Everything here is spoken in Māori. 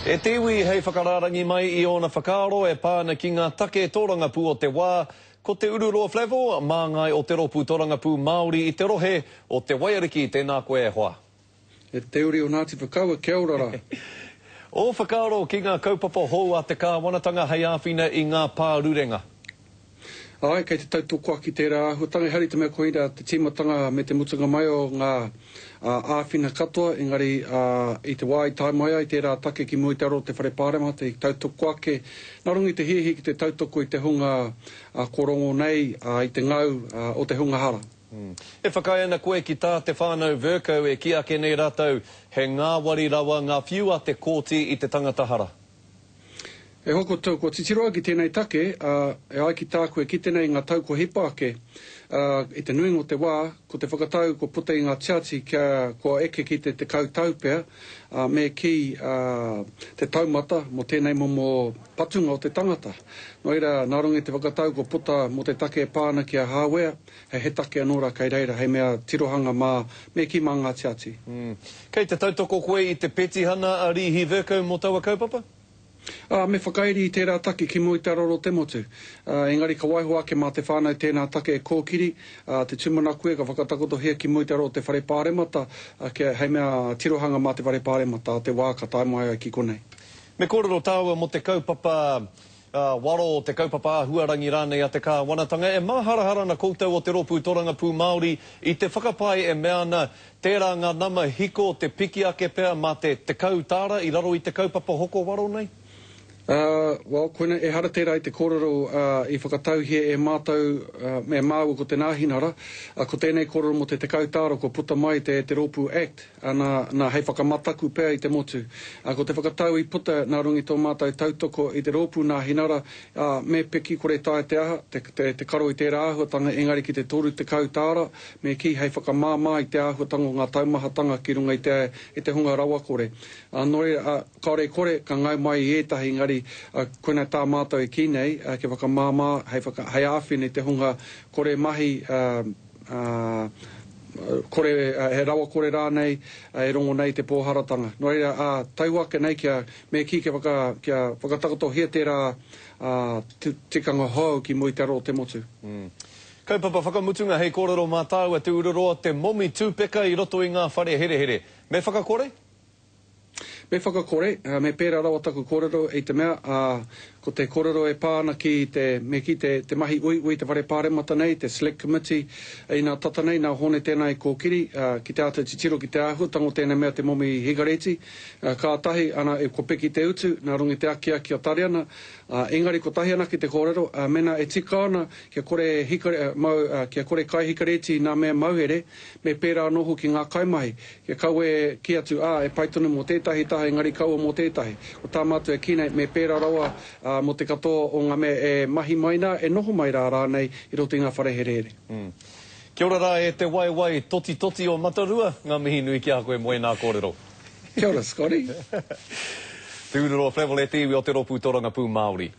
E te iwi hei whakararangi mai I ona whakaaro e pāna ki ngā take tōrangapū o te wā, ko te Ururoa Flevo, mā ngai o te ropu tōrangapū Māori I te rohe o te Waiariki tēnā koe e hoa. E te uri o Ngāti Whakaua, kia ora rā. O whakaaro ki ngā kaupapa hou a te kāwanatanga hei āwhina I ngā pārurenga. Ai, kei te tautoko ki tērā ahutanga, hari te mea koira te tīmatanga me te mutunga mai o ngā āwhina katoa, engari I te wā I tai mai ai tērā take ki Muitaro te whare pārema, te tautoko ake. Nā rungi te hihi ki te tautoko I te hunga korongo nei, I te ngau o te hunga hara. E whakaena koe ki tā te whānau Virko e ki ake nei rātou, he ngā wari rawa, ngā whiua te kōti I te tangata hara. E hoko tau, ko titiroa ki tēnei take, e ai ki tā koe ki tēnei ngā tau ko hipa ake, I te nuingo te wā, ko te whakatau ko puta I ngā tiati kia ko eke ki te kautau pēr, me ki te taumata mo tēnei momo patunga o te tangata. No ira, nā rungi te whakatau ko puta mo te take e pāna ki a hāwea, he take anora kei reira, hei mea tirohanga mā, me ki mā ngā tiati. Kei te tautoko koe I te petihana a Rihi Virko mo taua kaupapa? Me whakairi I tērā take ki Muitaro ro te motu. Engari ka waiho ake mā te whānau tēnā take e kōkiri, te tūmana koe ka whakatakoto hea ki Muitaro te whare pāremata, hei mea tirohanga mā te whare pāremata, te wā ka taimai ai ki konei. Me kōrero tāua mo te kaupapa waro o te kaupapa huarangi rānei a te kāwanatanga, e māharahara na koutou o te ropu tōrangapū Māori I te whakapai e mea na tērā ngā nama hiko te piki ake pēr mā te kautāra I raro I te kaupapa hoko waro nei? Well, koina e hara tērā I te kōrero I whakatau he e mātou me māua ko te nāhinara, ko tēnei kōrero mo te kautāra ko puta mai te Ropu Act, nā hei whakamataku pēr I te motu. Ko te whakatau I puta nā rungi tō mātou tautoko I te Ropu nāhinara, me peki kore tae te aha, te karo I tērā ahuatanga, engari ki te toru te kautāra, me ki hei whakamāmā I te ahuatanga o ngā taumahatanga ki runga I te hunga rawa kore. Nore, kaore kore, ka ngau mai I etahi engari koina tā mātou e ki nei, ke whakamāmā, hei āwhine te hunga kore mahi, kore, he rawa kore rānei, e rongo nei te pōharatanga. No reira, tauake nei me ki kia whakatakoto hea tērā tikanga hau ki Muitaro te motu. Kaupapa whakamutunga hei kōrero mā tāua te Ururoa te momi tūpeka I roto I ngā whare here. Me whakakore? Me whakakore, me pērā rawa taku kōrero I te mea, ko te kōrero e pāna ki te mahi ui te whare pāremata nei, te Select Committee, I nā tata nei, nā hone tēnei kōkiri, ki te ata titiro ki te ahu, tango tēnei mea te momi higareti, ka tahi ana e ko peki te utu, nā rungi te aki o tariana, engari ko tahi ana ki te kōrero, mena e tika ana, kia kore kai higareti nā mea mauhere, me pērā noho ki ngā kaimahi, kia kaue ki atu, e paitonu mo tētahi taha, engari kaua mo tētahi. O tā mātua e kinei, me pērā rawa, mo te katoa o ngā mea e mahi maina, e noho mai rānei I roto I ngā whare here. Kia ora rā e te waiwai toti o Matarua, ngā mihi nui ki a koe moe nā kōrero. Kia ora, Scotty. Te Ururoa Flevo le te iwi o te ropu tōrangapū Māori.